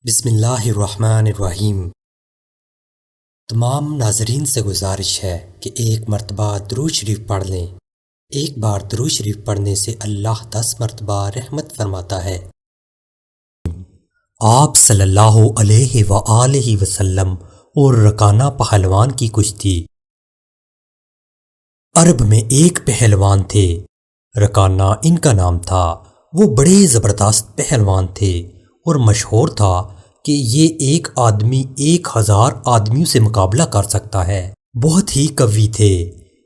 بسم اللہ الرحمن الرحیم۔ تمام ناظرین سے گزارش ہے کہ ایک مرتبہ درود شریف پڑھ لیں۔ ایک بار درود شریف پڑھنے سے اللہ 10 مرتبہ رحمت فرماتا ہے۔ آپ صلی اللہ علیہ وآلہ وسلم اور رکانہ پہلوان کی کشتی۔ عرب میں ایک پہلوان تھے، رکانہ ان کا نام تھا۔ وہ بڑے زبردست پہلوان تھے اور مشہور تھا کہ یہ ایک آدمی 1000 آدمیوں سے مقابلہ کر سکتا ہے۔ بہت ہی قوی تھے۔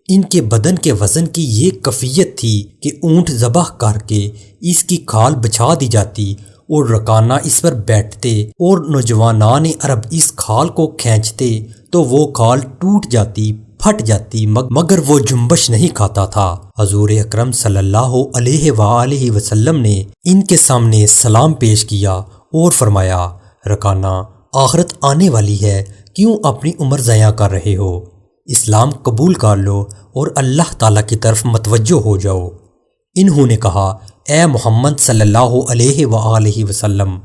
ان کے بدن کے وزن کی یہ کیفیت تھی کہ اونٹ ذبح کر کے اس کی کھال بچھا دی جاتی اور رکانہ اس پر بیٹھتے اور نوجوانان عرب اس کھال کو کھینچتے تو وہ کھال ٹوٹ جاتی، پھٹ جاتی، مگر وہ جنبش نہیں کھاتا تھا۔ حضور اکرم صلی اللہ علیہ وآلہ وسلم نے ان کے سامنے سلام پیش کیا اور فرمایا، رکانہ، آخرت آنے والی ہے، کیوں اپنی عمر ضائع کر رہے ہو؟ اسلام قبول کر لو اور اللہ تعالیٰ کی طرف متوجہ ہو جاؤ۔ انہوں نے کہا، اے محمد صلی اللہ علیہ وآلہ وسلم،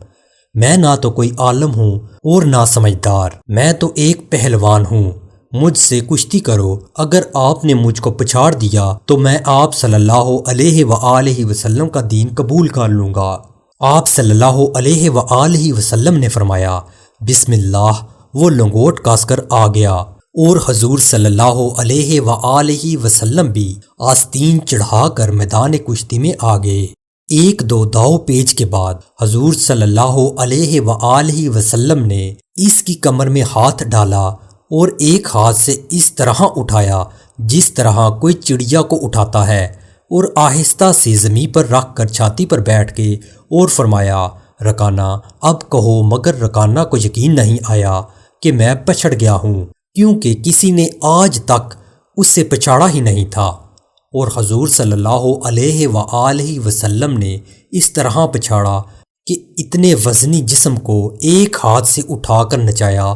میں نہ تو کوئی عالم ہوں اور نہ سمجھدار، میں تو ایک پہلوان ہوں، مجھ سے کشتی کرو۔ اگر آپ نے مجھ کو پچھاڑ دیا تو میں آپ صلی اللہ علیہ وآلہ وسلم کا دین قبول کر لوں گا۔ آپ صلی اللہ علیہ وآلہ وسلم نے فرمایا، بسم اللہ۔ وہ لنگوٹ کاس کر آ گیا اور حضور صلی اللہ علیہ وآلہ وسلم بھی آستین چڑھا کر میدان کشتی میں آ گئے۔ ایک دو داؤ پیچ کے بعد حضور صلی اللہ علیہ وآلہ وسلم نے اس کی کمر میں ہاتھ ڈالا اور ایک ہاتھ سے اس طرح اٹھایا جس طرح کوئی چڑیا کو اٹھاتا ہے، اور آہستہ سے زمین پر رکھ کر چھاتی پر بیٹھ کے اور فرمایا، رکانہ، اب کہو۔ مگر رکانہ کو یقین نہیں آیا کہ میں پچھڑ گیا ہوں، کیونکہ کسی نے آج تک اس سے پچھاڑا ہی نہیں تھا، اور حضور صلی اللہ علیہ وآلہ وسلم نے اس طرح پچھاڑا کہ اتنے وزنی جسم کو ایک ہاتھ سے اٹھا کر نچایا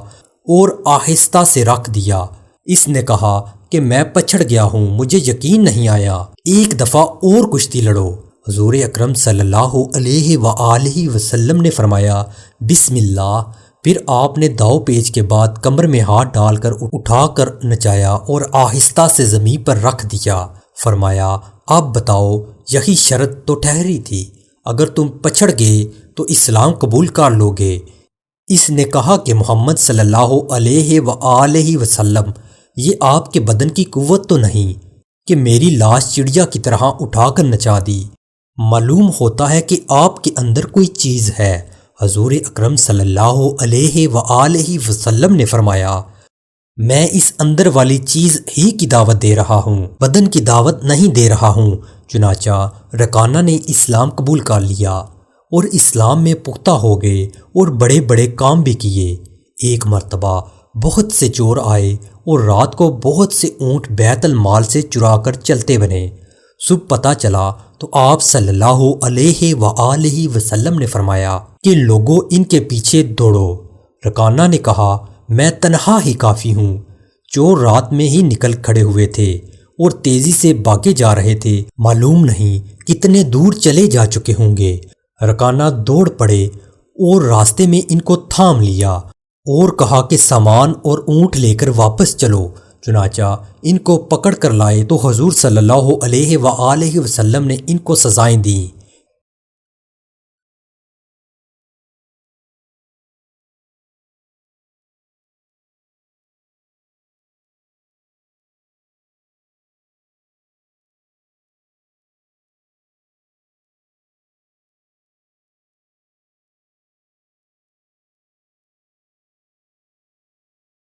اور آہستہ سے رکھ دیا۔ اس نے کہا کہ میں پچھڑ گیا ہوں، مجھے یقین نہیں آیا، ایک دفعہ اور کشتی لڑو۔ حضور اکرم صلی اللہ علیہ وآلہ وسلم نے فرمایا، بسم اللہ۔ پھر آپ نے داؤ پیچ کے بعد کمر میں ہاتھ ڈال کر اٹھا کر نچایا اور آہستہ سے زمین پر رکھ دیا۔ فرمایا، اب بتاؤ، یہی شرط تو ٹھہری تھی، اگر تم پچھڑ گئے تو اسلام قبول کر لو گے۔ اس نے کہا کہ محمد صلی اللہ علیہ وآلہ وسلم، یہ آپ کے بدن کی قوت تو نہیں کہ میری لاش چڑیا کی طرح اٹھا کر نچا دی، معلوم ہوتا ہے کہ آپ کے اندر کوئی چیز ہے۔ حضور اکرم صلی اللہ علیہ وآلہ وسلم نے فرمایا، میں اس اندر والی چیز ہی کی دعوت دے رہا ہوں، بدن کی دعوت نہیں دے رہا ہوں۔ چنانچہ رکانہ نے اسلام قبول کر لیا اور اسلام میں پختہ ہو گئے اور بڑے بڑے کام بھی کیے۔ ایک مرتبہ بہت سے چور آئے اور رات کو بہت سے اونٹ بیت المال سے چرا کر چلتے بنے۔ صبح پتہ چلا تو آپ صلی اللہ علیہ وآلہ وسلم نے فرمایا کہ لوگوں، ان کے پیچھے دوڑو۔ رکانہ نے کہا، میں تنہا ہی کافی ہوں۔ چور رات میں ہی نکل کھڑے ہوئے تھے اور تیزی سے بھاگے جا رہے تھے، معلوم نہیں کتنے دور چلے جا چکے ہوں گے۔ رکانہ دوڑ پڑے اور راستے میں ان کو تھام لیا اور کہا کہ سامان اور اونٹ لے کر واپس چلو۔ چنانچہ ان کو پکڑ کر لائے تو حضور صلی اللہ علیہ وآلہ وسلم نے ان کو سزائیں دیں۔